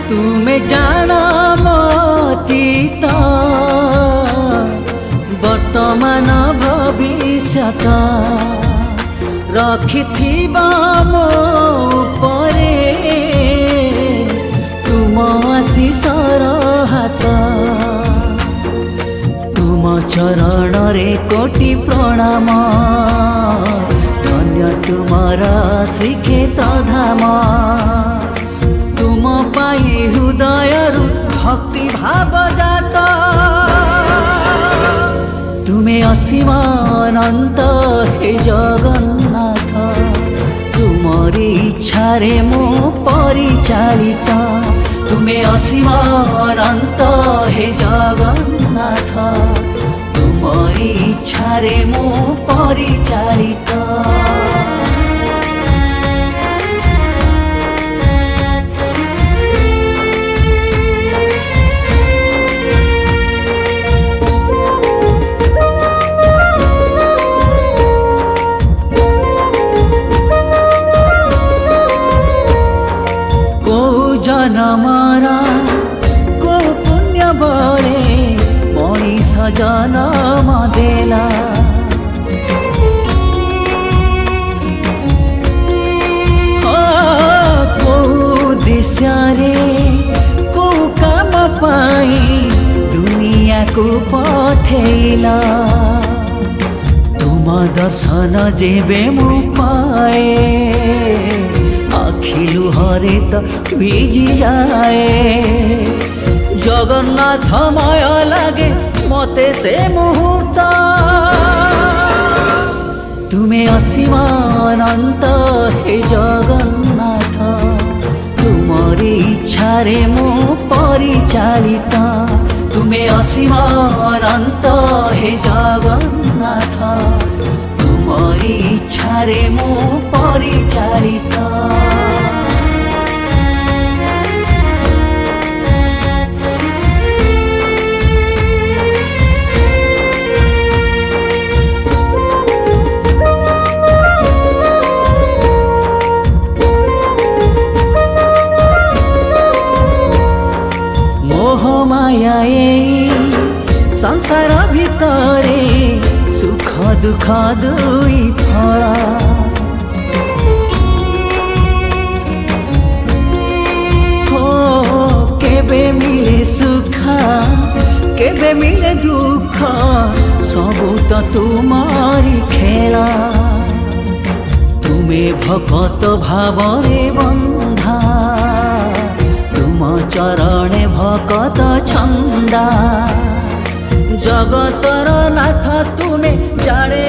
तुमे जान मतीत वर्तमान भविष्यत रखिथिबा मो उपरे तुम आशीषर हाथ तुम चरण रे कोटि प्रणाम धन्य तुमर श्रीक्षेत्र धाम तुम पाई हृदयरु भक्ति भाव जात तुमे असीम अनंत हे जगन्नाथ तुमरी इच्छा रे मो परिचालित तुमे असीम अनंत हे जगन्नाथ तुमरी इच्छा रे मो परिचालित जनमरा को पुण्य बले मनीष जनम देला को दिशा रे को काम पाई दुनिया को पठेला तुम दर्शन जेबे मु पाए आखिलु हरे तो भिजी जाए जगन्नाथ मय लागे मते से मुहूर्त तुमे असीम अनंत हे जगन्नाथ तुमरी इच्छा रे मो परिचालित तुमे असीम अनंत हे जगन्नाथ तुमरी इच्छा रे मो परिचालित मोहमाया संसार भितरे सुख दुख दुई फल हो केबे मिले सुख केबे मिले दुख सबू तो तुमारी खेला तुमे भगत भावरे बंधा तुम चरणे भगत छंदा जगतर नाथ तुमे जाने